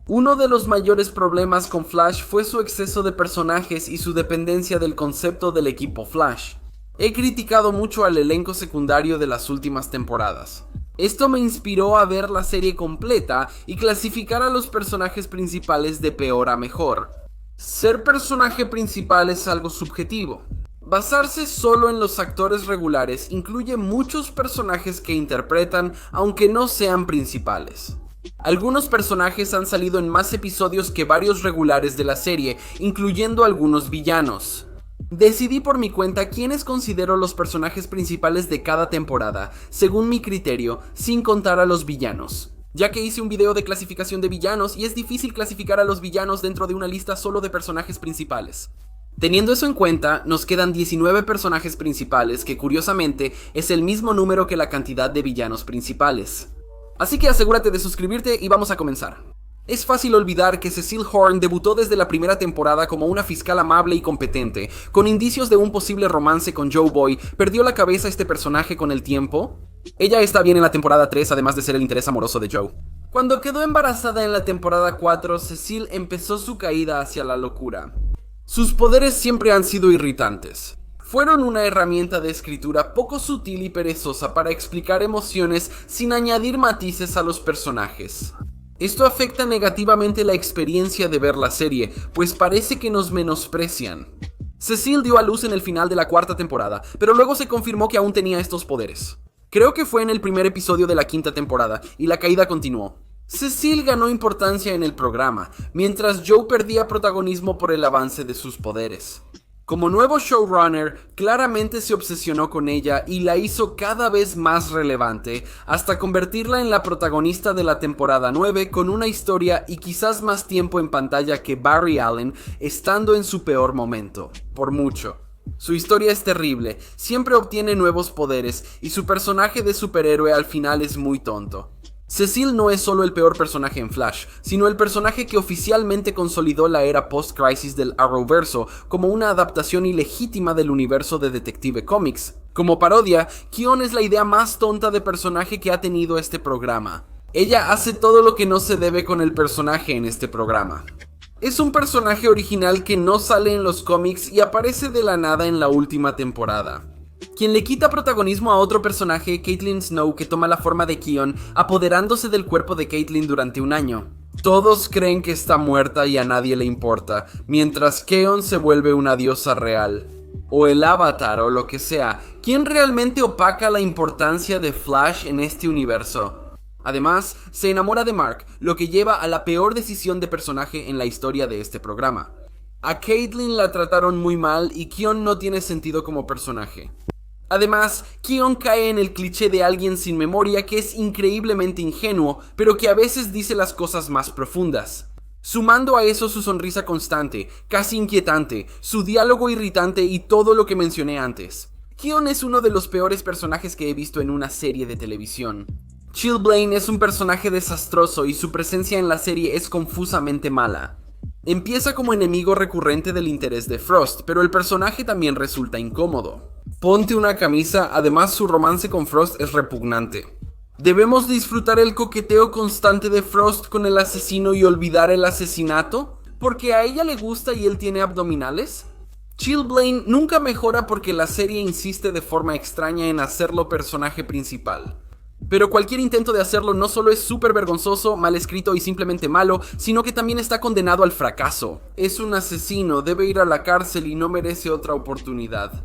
Uno de los mayores problemas con Flash fue su exceso de personajes y su dependencia del concepto del equipo Flash. He criticado mucho al elenco secundario de las últimas temporadas. Esto me inspiró a ver la serie completa y clasificar a los personajes principales de peor a mejor. Ser personaje principal es algo subjetivo. Basarse solo en los actores regulares incluye muchos personajes que interpretan aunque no sean principales. Algunos personajes han salido en más episodios que varios regulares de la serie, incluyendo algunos villanos. Decidí por mi cuenta quiénes considero los personajes principales de cada temporada, según mi criterio, sin contar a los villanos. Ya que hice un video de clasificación de villanos y es difícil clasificar a los villanos dentro de una lista solo de personajes principales. Teniendo eso en cuenta, nos quedan 19 personajes principales, que curiosamente es el mismo número que la cantidad de villanos principales. Así que asegúrate de suscribirte y vamos a comenzar. Es fácil olvidar que Cecile Horne debutó desde la primera temporada como una fiscal amable y competente, con indicios de un posible romance con Joe Boy. ¿Perdió la cabeza este personaje con el tiempo? Ella está bien en la temporada 3, además de ser el interés amoroso de Joe. Cuando quedó embarazada en la temporada 4, Cecile empezó su caída hacia la locura. Sus poderes siempre han sido irritantes. Fueron una herramienta de escritura poco sutil y perezosa para explicar emociones sin añadir matices a los personajes. Esto afecta negativamente la experiencia de ver la serie, pues parece que nos menosprecian. Cecile dio a luz en el final de la cuarta temporada, pero luego se confirmó que aún tenía estos poderes. Creo que fue en el primer episodio de la quinta temporada, y la caída continuó. Cecile ganó importancia en el programa, mientras Joe perdía protagonismo por el avance de sus poderes. Como nuevo showrunner, claramente se obsesionó con ella y la hizo cada vez más relevante, hasta convertirla en la protagonista de la temporada 9 con una historia y quizás más tiempo en pantalla que Barry Allen, estando en su peor momento, por mucho. Su historia es terrible, siempre obtiene nuevos poderes y su personaje de superhéroe al final es muy tonto. Cecile no es solo el peor personaje en Flash, sino el personaje que oficialmente consolidó la era post-crisis del Arrowverso como una adaptación ilegítima del universo de Detective Comics. Como parodia, Kyon es la idea más tonta de personaje que ha tenido este programa. Ella hace todo lo que no se debe con el personaje en este programa. Es un personaje original que no sale en los cómics y aparece de la nada en la última temporada. Quien le quita protagonismo a otro personaje, Caitlin Snow, que toma la forma de Kyon, apoderándose del cuerpo de Caitlin durante un año. Todos creen que está muerta y a nadie le importa, mientras Kyon se vuelve una diosa real. O el avatar o lo que sea. ¿Quién realmente opaca la importancia de Flash en este universo? Además, se enamora de Mark, lo que lleva a la peor decisión de personaje en la historia de este programa. A Caitlin la trataron muy mal y Kyon no tiene sentido como personaje. Además, Kyon cae en el cliché de alguien sin memoria que es increíblemente ingenuo, pero que a veces dice las cosas más profundas. Sumando a eso su sonrisa constante, casi inquietante, su diálogo irritante y todo lo que mencioné antes. Kyon es uno de los peores personajes que he visto en una serie de televisión. Chillblaine es un personaje desastroso y su presencia en la serie es confusamente mala. Empieza como enemigo recurrente del interés de Frost, pero el personaje también resulta incómodo. Ponte una camisa, además su romance con Frost es repugnante. ¿Debemos disfrutar el coqueteo constante de Frost con el asesino y olvidar el asesinato? ¿Porque a ella le gusta y él tiene abdominales? Chillblaine nunca mejora porque la serie insiste de forma extraña en hacerlo personaje principal. Pero cualquier intento de hacerlo no solo es súper vergonzoso, mal escrito y simplemente malo, sino que también está condenado al fracaso. Es un asesino, debe ir a la cárcel y no merece otra oportunidad.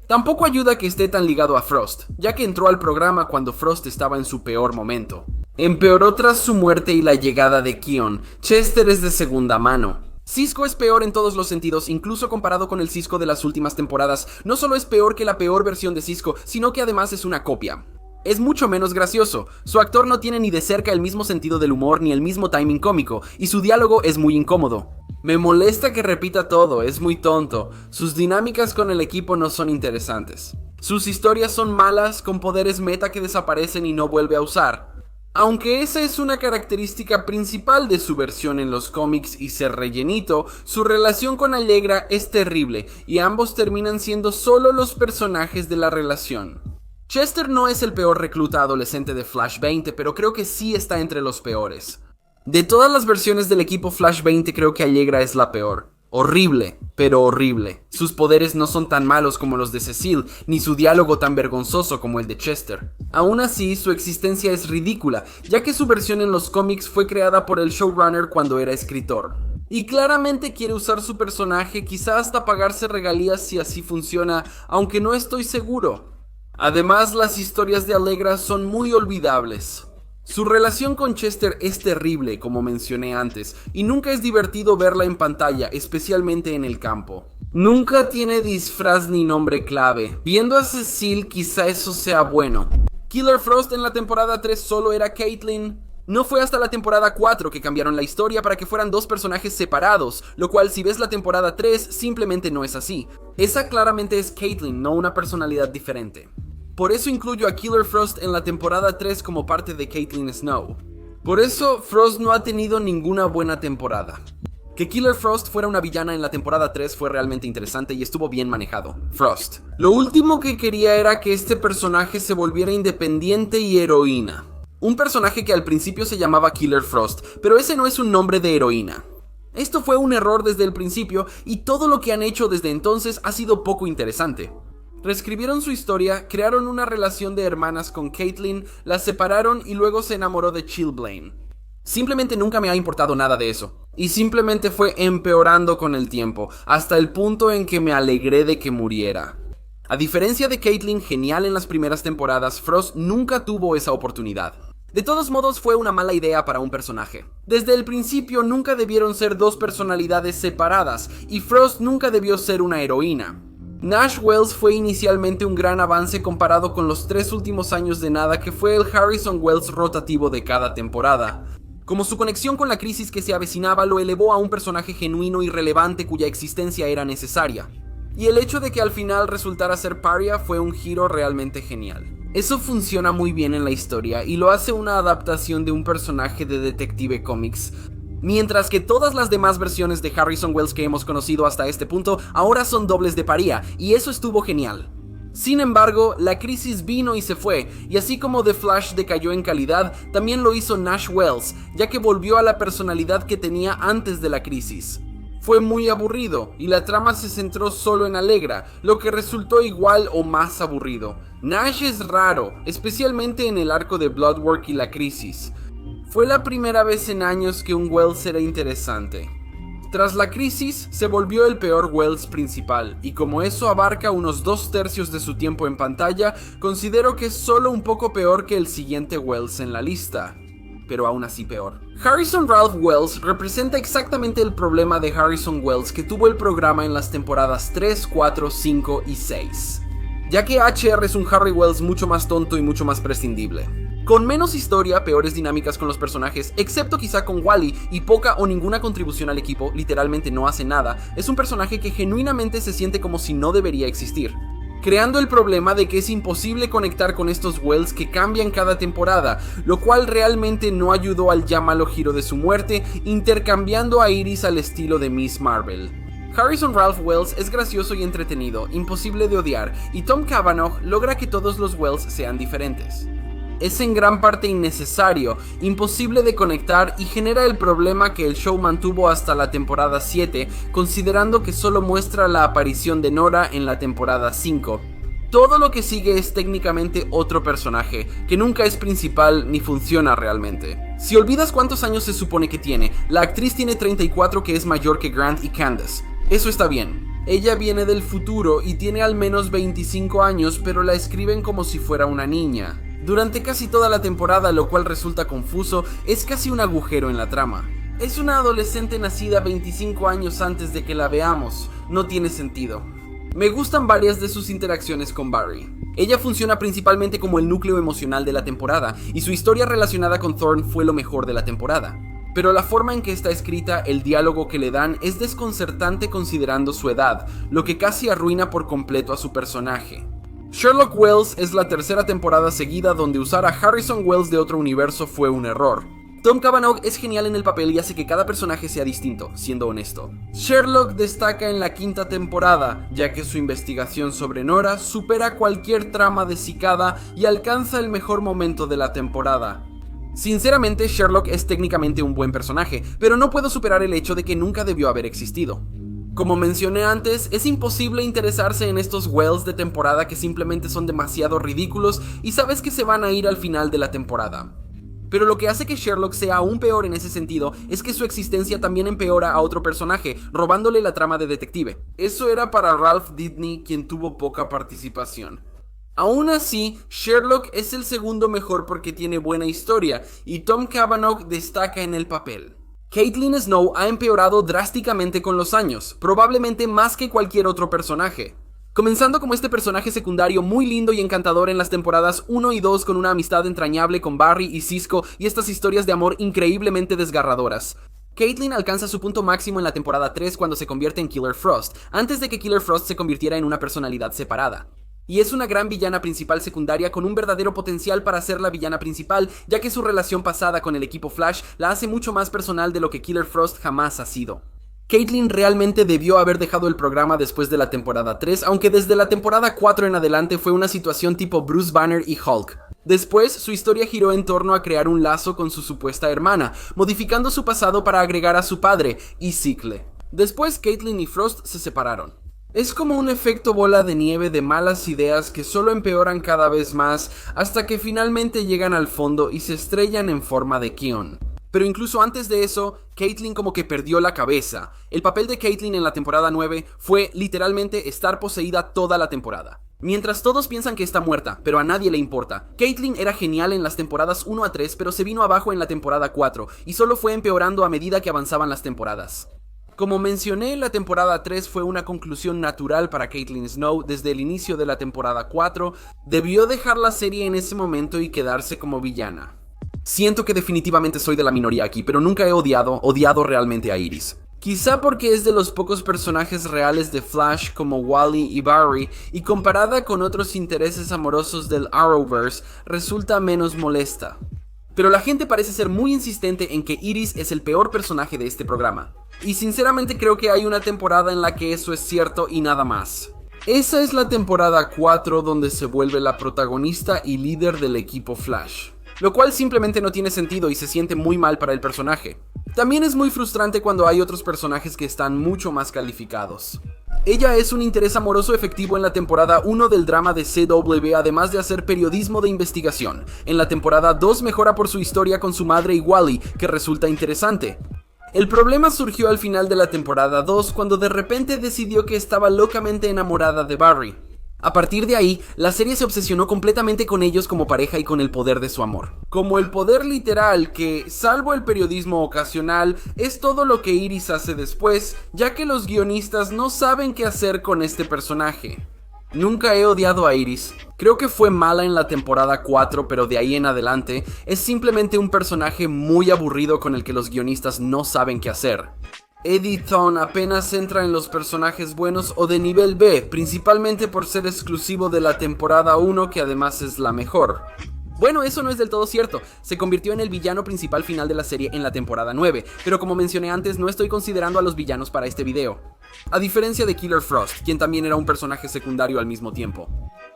Tampoco ayuda que esté tan ligado a Frost, ya que entró al programa cuando Frost estaba en su peor momento. Empeoró tras su muerte y la llegada de Kyon. Chester es de segunda mano. Cisco es peor en todos los sentidos, incluso comparado con el Cisco de las últimas temporadas. No solo es peor que la peor versión de Cisco, sino que además es una copia. Es mucho menos gracioso, su actor no tiene ni de cerca el mismo sentido del humor ni el mismo timing cómico, y su diálogo es muy incómodo. Me molesta que repita todo, es muy tonto, sus dinámicas con el equipo no son interesantes. Sus historias son malas, con poderes meta que desaparecen y no vuelve a usar. Aunque esa es una característica principal de su versión en los cómics y ser rellenito, su relación con Allegra es terrible, y ambos terminan siendo solo los personajes de la relación. Chester no es el peor recluta adolescente de Flash 20, pero creo que sí está entre los peores. De todas las versiones del equipo Flash 20 creo que Allegra es la peor. Horrible, pero horrible. Sus poderes no son tan malos como los de Cecile, ni su diálogo tan vergonzoso como el de Chester. Aún así, su existencia es ridícula, ya que su versión en los cómics fue creada por el showrunner cuando era escritor. Y claramente quiere usar su personaje, quizá hasta pagarse regalías si así funciona, aunque no estoy seguro. Además, las historias de Allegra son muy olvidables. Su relación con Chester es terrible, como mencioné antes, y nunca es divertido verla en pantalla, especialmente en el campo. Nunca tiene disfraz ni nombre clave. Viendo a Cecile, quizá eso sea bueno. Killer Frost en la temporada 3 solo era Caitlin. No fue hasta la temporada 4 que cambiaron la historia para que fueran dos personajes separados, lo cual si ves la temporada 3 simplemente no es así. Esa claramente es Caitlin, no una personalidad diferente. Por eso incluyo a Killer Frost en la temporada 3 como parte de Caitlin Snow. Por eso Frost no ha tenido ninguna buena temporada. Que Killer Frost fuera una villana en la temporada 3 fue realmente interesante y estuvo bien manejado. Frost. Lo último que quería era que este personaje se volviera independiente y heroína. Un personaje que al principio se llamaba Killer Frost, pero ese no es un nombre de heroína. Esto fue un error desde el principio y todo lo que han hecho desde entonces ha sido poco interesante. Reescribieron su historia, crearon una relación de hermanas con Caitlin, las separaron y luego se enamoró de Chillblaine. Simplemente nunca me ha importado nada de eso. Y simplemente fue empeorando con el tiempo, hasta el punto en que me alegré de que muriera. A diferencia de Caitlin, genial en las primeras temporadas, Frost nunca tuvo esa oportunidad. De todos modos fue una mala idea para un personaje. Desde el principio nunca debieron ser dos personalidades separadas, y Frost nunca debió ser una heroína. Nash Wells fue inicialmente un gran avance comparado con los 3 últimos años de nada que fue el Harrison Wells rotativo de cada temporada. Como su conexión con la crisis que se avecinaba lo elevó a un personaje genuino y relevante cuya existencia era necesaria. Y el hecho de que al final resultara ser paria fue un giro realmente genial. Eso funciona muy bien en la historia y lo hace una adaptación de un personaje de Detective Comics, mientras que todas las demás versiones de Harrison Wells que hemos conocido hasta este punto ahora son dobles de paria, y eso estuvo genial. Sin embargo, la crisis vino y se fue, y así como The Flash decayó en calidad, también lo hizo Nash Wells, ya que volvió a la personalidad que tenía antes de la crisis. Fue muy aburrido, y la trama se centró solo en Allegra, lo que resultó igual o más aburrido. Nash es raro, especialmente en el arco de Bloodwork y la crisis. Fue la primera vez en años que un Wells era interesante. Tras la crisis, se volvió el peor Wells principal, y como eso abarca unos 2/3 de su tiempo en pantalla, considero que es solo un poco peor que el siguiente Wells en la lista. Pero aún así peor. Harrison Ralph Wells representa exactamente el problema de Harrison Wells que tuvo el programa en las temporadas 3, 4, 5 y 6. Ya que HR es un Harry Wells mucho más tonto y mucho más prescindible. Con menos historia, peores dinámicas con los personajes, excepto quizá con Wally, y poca o ninguna contribución al equipo, literalmente no hace nada, es un personaje que genuinamente se siente como si no debería existir. Creando el problema de que es imposible conectar con estos Wells que cambian cada temporada, lo cual realmente no ayudó al ya malo giro de su muerte, intercambiando a Iris al estilo de Miss Marvel. Harrison Ralph Wells es gracioso y entretenido, imposible de odiar, y Tom Cavanagh logra que todos los Wells sean diferentes. Es en gran parte innecesario, imposible de conectar y genera el problema que el show mantuvo hasta la temporada 7, considerando que solo muestra la aparición de Nora en la temporada 5. Todo lo que sigue es técnicamente otro personaje, que nunca es principal ni funciona realmente. Si olvidas cuántos años se supone que tiene, la actriz tiene 34, que es mayor que Grant y Candace. Eso está bien. Ella viene del futuro y tiene al menos 25 años, pero la escriben como si fuera una niña. Durante casi toda la temporada, lo cual resulta confuso, es casi un agujero en la trama. Es una adolescente nacida 25 años antes de que la veamos, no tiene sentido. Me gustan varias de sus interacciones con Barry. Ella funciona principalmente como el núcleo emocional de la temporada, y su historia relacionada con Thorne fue lo mejor de la temporada. Pero la forma en que está escrita, el diálogo que le dan, es desconcertante considerando su edad, lo que casi arruina por completo a su personaje. Sherlock Wells es la tercera temporada seguida donde usar a Harrison Wells de otro universo fue un error. Tom Cavanagh es genial en el papel y hace que cada personaje sea distinto, siendo honesto. Sherlock destaca en la quinta temporada, ya que su investigación sobre Nora supera cualquier trama de Cicada y alcanza el mejor momento de la temporada. Sinceramente, Sherlock es técnicamente un buen personaje, pero no puedo superar el hecho de que nunca debió haber existido. Como mencioné antes, es imposible interesarse en estos Wells de temporada que simplemente son demasiado ridículos y sabes que se van a ir al final de la temporada. Pero lo que hace que Sherlock sea aún peor en ese sentido es que su existencia también empeora a otro personaje, robándole la trama de detective. Eso era para Ralph Dibny, quien tuvo poca participación. Aún así, Sherlock es el segundo mejor porque tiene buena historia, y Tom Cavanagh destaca en el papel. Caitlin Snow ha empeorado drásticamente con los años, probablemente más que cualquier otro personaje. Comenzando como este personaje secundario muy lindo y encantador en las temporadas 1 y 2 con una amistad entrañable con Barry y Cisco y estas historias de amor increíblemente desgarradoras. Caitlin alcanza su punto máximo en la temporada 3 cuando se convierte en Killer Frost, antes de que Killer Frost se convirtiera en una personalidad separada. Y es una gran villana principal secundaria con un verdadero potencial para ser la villana principal, ya que su relación pasada con el equipo Flash la hace mucho más personal de lo que Killer Frost jamás ha sido. Caitlin realmente debió haber dejado el programa después de la temporada 3, aunque desde la temporada 4 en adelante fue una situación tipo Bruce Banner y Hulk. Después, su historia giró en torno a crear un lazo con su supuesta hermana, modificando su pasado para agregar a su padre, Isikle. Después, Caitlin y Frost se separaron. Es como un efecto bola de nieve de malas ideas que solo empeoran cada vez más hasta que finalmente llegan al fondo y se estrellan en forma de Kion. Pero incluso antes de eso, Caitlin como que perdió la cabeza. El papel de Caitlin en la temporada 9 fue literalmente estar poseída toda la temporada. Mientras todos piensan que está muerta, pero a nadie le importa. Caitlin era genial en las temporadas 1 a 3, pero se vino abajo en la temporada 4, y solo fue empeorando a medida que avanzaban las temporadas. Como mencioné, la temporada 3 fue una conclusión natural para Caitlin Snow desde el inicio de la temporada 4, debió dejar la serie en ese momento y quedarse como villana. Siento que definitivamente soy de la minoría aquí, pero nunca he odiado realmente a Iris. Quizá porque es de los pocos personajes reales de Flash como Wally y Barry, y comparada con otros intereses amorosos del Arrowverse, resulta menos molesta. Pero la gente parece ser muy insistente en que Iris es el peor personaje de este programa. Y sinceramente creo que hay una temporada en la que eso es cierto y nada más. Esa es la temporada 4 donde se vuelve la protagonista y líder del equipo Flash. Lo cual simplemente no tiene sentido y se siente muy mal para el personaje. También es muy frustrante cuando hay otros personajes que están mucho más calificados. Ella es un interés amoroso efectivo en la temporada 1 del drama de CW, además de hacer periodismo de investigación. En la temporada 2 mejora por su historia con su madre y Wally, que resulta interesante. El problema surgió al final de la temporada 2 cuando de repente decidió que estaba locamente enamorada de Barry. A partir de ahí, la serie se obsesionó completamente con ellos como pareja y con el poder de su amor. Como el poder literal que, salvo el periodismo ocasional, es todo lo que Iris hace después, ya que los guionistas no saben qué hacer con este personaje. Nunca he odiado a Iris. Creo que fue mala en la temporada 4, pero de ahí en adelante es simplemente un personaje muy aburrido con el que los guionistas no saben qué hacer. Eddie Thawne apenas entra en los personajes buenos o de nivel B, principalmente por ser exclusivo de la temporada 1, que además es la mejor. Bueno, eso no es del todo cierto, se convirtió en el villano principal final de la serie en la temporada 9, pero como mencioné antes, no estoy considerando a los villanos para este video. A diferencia de Killer Frost, quien también era un personaje secundario al mismo tiempo.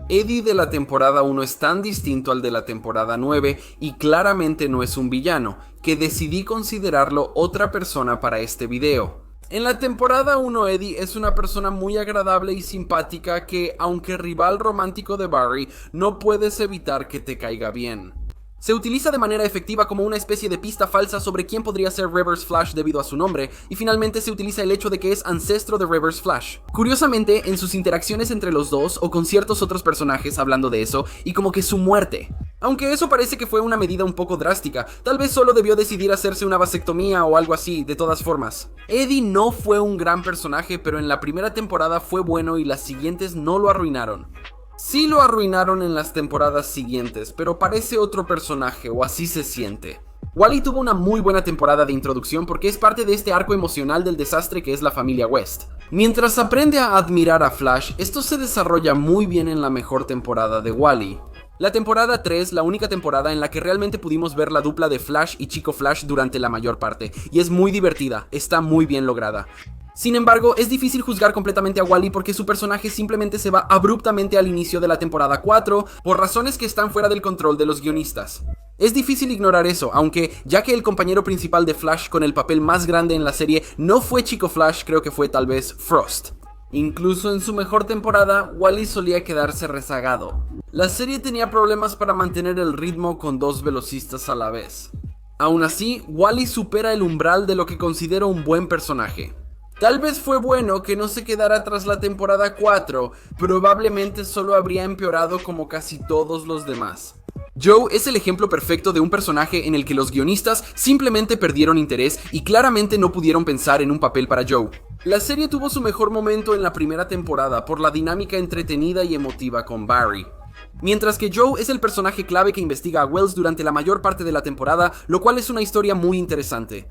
Eddie de la temporada 1 es tan distinto al de la temporada 9 y claramente no es un villano, que decidí considerarlo otra persona para este video. En la temporada 1 Eddie es una persona muy agradable y simpática que, aunque rival romántico de Barry, no puedes evitar que te caiga bien. Se utiliza de manera efectiva como una especie de pista falsa sobre quién podría ser Reverse Flash debido a su nombre, y finalmente se utiliza el hecho de que es ancestro de Reverse Flash. Curiosamente, en sus interacciones entre los dos o con ciertos otros personajes hablando de eso, y como que su muerte. Aunque eso parece que fue una medida un poco drástica, tal vez solo debió decidir hacerse una vasectomía o algo así, de todas formas. Eddie no fue un gran personaje, pero en la primera temporada fue bueno y las siguientes no lo arruinaron. Sí lo arruinaron en las temporadas siguientes, pero parece otro personaje, o así se siente. Wally tuvo una muy buena temporada de introducción porque es parte de este arco emocional del desastre que es la familia West. Mientras aprende a admirar a Flash, esto se desarrolla muy bien en la mejor temporada de Wally. La temporada 3, la única temporada en la que realmente pudimos ver la dupla de Flash y Chico Flash durante la mayor parte, y es muy divertida, está muy bien lograda. Sin embargo, es difícil juzgar completamente a Wally porque su personaje simplemente se va abruptamente al inicio de la temporada 4 por razones que están fuera del control de los guionistas. Es difícil ignorar eso, aunque ya que el compañero principal de Flash con el papel más grande en la serie no fue Chico Flash, creo que fue tal vez Frost. Incluso en su mejor temporada, Wally solía quedarse rezagado. La serie tenía problemas para mantener el ritmo con dos velocistas a la vez. Aún así, Wally supera el umbral de lo que considero un buen personaje. Tal vez fue bueno que no se quedara tras la temporada 4, probablemente solo habría empeorado como casi todos los demás. Joe es el ejemplo perfecto de un personaje en el que los guionistas simplemente perdieron interés y claramente no pudieron pensar en un papel para Joe. La serie tuvo su mejor momento en la primera temporada por la dinámica entretenida y emotiva con Barry. Mientras que Joe es el personaje clave que investiga a Wells durante la mayor parte de la temporada, lo cual es una historia muy interesante.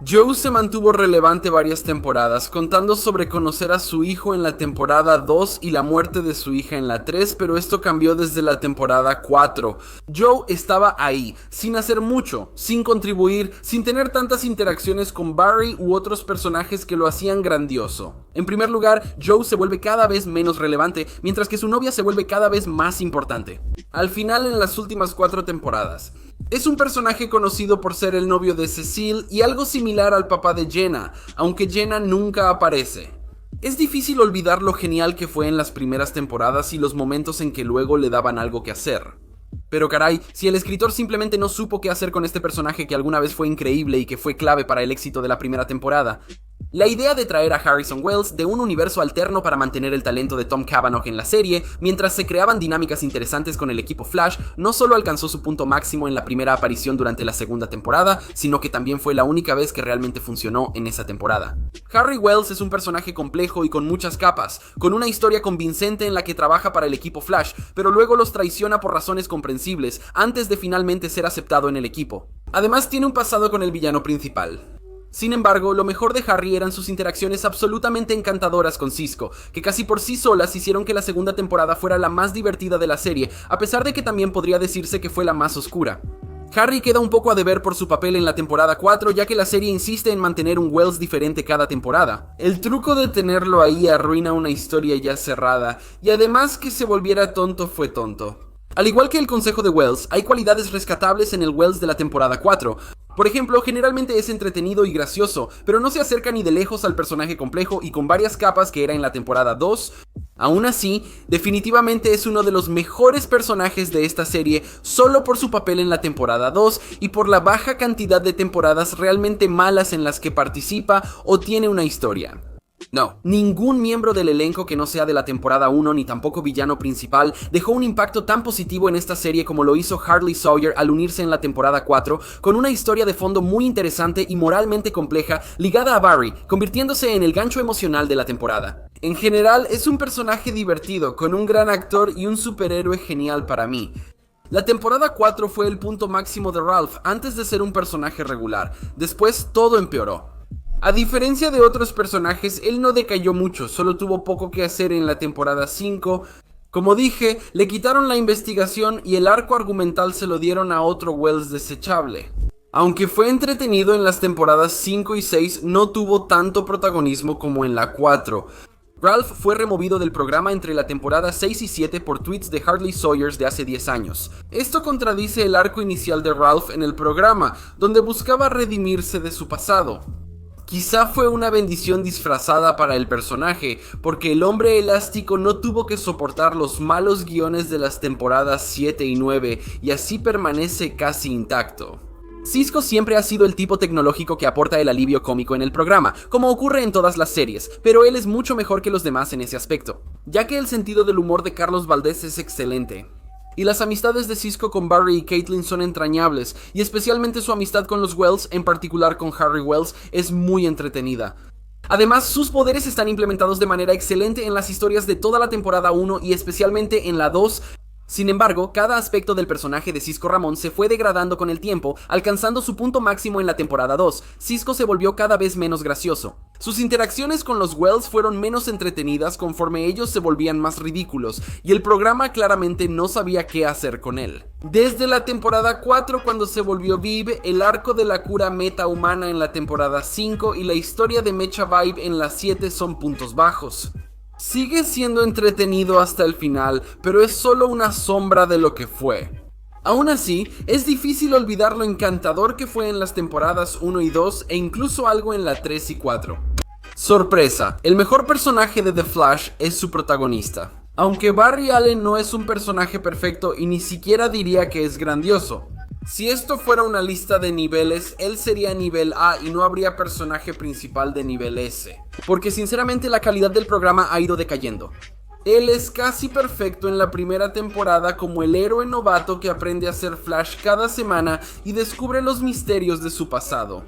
Joe se mantuvo relevante varias temporadas, contando sobre conocer a su hijo en la temporada 2 y la muerte de su hija en la 3, pero esto cambió desde la temporada 4. Joe estaba ahí, sin hacer mucho, sin contribuir, sin tener tantas interacciones con Barry u otros personajes que lo hacían grandioso. En primer lugar, Joe se vuelve cada vez menos relevante, mientras que su novia se vuelve cada vez más importante. Al final, en las últimas 4 temporadas. Es un personaje conocido por ser el novio de Cecile y algo similar al papá de Jenna, aunque Jenna nunca aparece. Es difícil olvidar lo genial que fue en las primeras temporadas y los momentos en que luego le daban algo que hacer. Pero caray, si el escritor simplemente no supo qué hacer con este personaje que alguna vez fue increíble y que fue clave para el éxito de la primera temporada. La idea de traer a Harrison Wells de un universo alterno para mantener el talento de Tom Cavanagh en la serie, mientras se creaban dinámicas interesantes con el equipo Flash, no solo alcanzó su punto máximo en la primera aparición durante la segunda temporada, sino que también fue la única vez que realmente funcionó en esa temporada. Harry Wells es un personaje complejo y con muchas capas, con una historia convincente en la que trabaja para el equipo Flash, pero luego los traiciona por razones comprensibles, antes de finalmente ser aceptado en el equipo. Además tiene un pasado con el villano principal. Sin embargo, lo mejor de Harry eran sus interacciones absolutamente encantadoras con Cisco, que casi por sí solas hicieron que la segunda temporada fuera la más divertida de la serie, a pesar de que también podría decirse que fue la más oscura. Harry queda un poco a deber por su papel en la temporada 4, ya que la serie insiste en mantener un Wells diferente cada temporada. El truco de tenerlo ahí arruina una historia ya cerrada, y además que se volviera tonto fue tonto. Al igual que el consejo de Wells, hay cualidades rescatables en el Wells de la temporada 4. Por ejemplo, generalmente es entretenido y gracioso, pero no se acerca ni de lejos al personaje complejo y con varias capas que era en la temporada 2. Aún así, definitivamente es uno de los mejores personajes de esta serie solo por su papel en la temporada 2 y por la baja cantidad de temporadas realmente malas en las que participa o tiene una historia. No, ningún miembro del elenco que no sea de la temporada 1 ni tampoco villano principal dejó un impacto tan positivo en esta serie como lo hizo Harley Sawyer al unirse en la temporada 4 con una historia de fondo muy interesante y moralmente compleja ligada a Barry, convirtiéndose en el gancho emocional de la temporada. En general es un personaje divertido, con un gran actor y un superhéroe genial para mí. La temporada 4 fue el punto máximo de Ralph antes de ser un personaje regular, después todo empeoró. A diferencia de otros personajes, él no decayó mucho, solo tuvo poco que hacer en la temporada 5. Como dije, le quitaron la investigación y el arco argumental se lo dieron a otro Wells desechable. Aunque fue entretenido en las temporadas 5 y 6, no tuvo tanto protagonismo como en la 4. Ralph fue removido del programa entre la temporada 6 y 7 por tweets de Harley Sawyers de hace 10 años. Esto contradice el arco inicial de Ralph en el programa, donde buscaba redimirse de su pasado. Quizá fue una bendición disfrazada para el personaje, porque el hombre elástico no tuvo que soportar los malos guiones de las temporadas 7 y 9 y así permanece casi intacto. Cisco siempre ha sido el tipo tecnológico que aporta el alivio cómico en el programa, como ocurre en todas las series, pero él es mucho mejor que los demás en ese aspecto, ya que el sentido del humor de Carlos Valdés es excelente. Y las amistades de Cisco con Barry y Caitlin son entrañables, y especialmente su amistad con los Wells, en particular con Harry Wells, es muy entretenida. Además, sus poderes están implementados de manera excelente en las historias de toda la temporada 1 y especialmente en la 2. Sin embargo, cada aspecto del personaje de Cisco Ramón se fue degradando con el tiempo, alcanzando su punto máximo en la temporada 2. Cisco se volvió cada vez menos gracioso. Sus interacciones con los Wells fueron menos entretenidas conforme ellos se volvían más ridículos, y el programa claramente no sabía qué hacer con él. Desde la temporada 4, cuando se volvió Viv, el arco de la cura meta-humana en la temporada 5 y la historia de Mecha Vibe en la 7 son puntos bajos. Sigue siendo entretenido hasta el final, pero es solo una sombra de lo que fue. Aún así, es difícil olvidar lo encantador que fue en las temporadas 1 y 2 e incluso algo en la 3 y 4. Sorpresa, el mejor personaje de The Flash es su protagonista. Aunque Barry Allen no es un personaje perfecto y ni siquiera diría que es grandioso. Si esto fuera una lista de niveles, él sería nivel A y no habría personaje principal de nivel S. Porque sinceramente la calidad del programa ha ido decayendo. Él es casi perfecto en la primera temporada como el héroe novato que aprende a ser Flash cada semana y descubre los misterios de su pasado.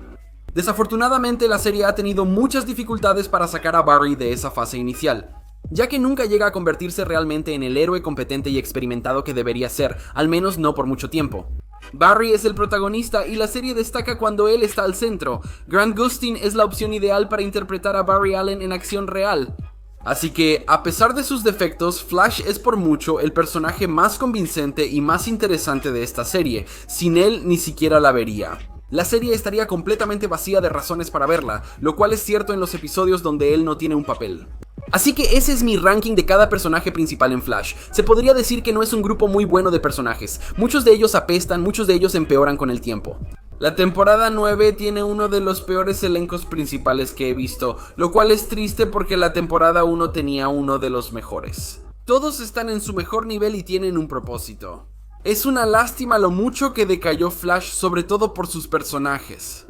Desafortunadamente la serie ha tenido muchas dificultades para sacar a Barry de esa fase inicial, ya que nunca llega a convertirse realmente en el héroe competente y experimentado que debería ser, al menos no por mucho tiempo. Barry es el protagonista y la serie destaca cuando él está al centro. Grant Gustin es la opción ideal para interpretar a Barry Allen en acción real. Así que, a pesar de sus defectos, Flash es por mucho el personaje más convincente y más interesante de esta serie. Sin él ni siquiera la vería. La serie estaría completamente vacía de razones para verla, lo cual es cierto en los episodios donde él no tiene un papel. Así que ese es mi ranking de cada personaje principal en Flash. Se podría decir que no es un grupo muy bueno de personajes. Muchos de ellos apestan, muchos de ellos empeoran con el tiempo. La temporada 9 tiene uno de los peores elencos principales que he visto, lo cual es triste porque la temporada 1 tenía uno de los mejores. Todos están en su mejor nivel y tienen un propósito. Es una lástima lo mucho que decayó Flash, sobre todo por sus personajes.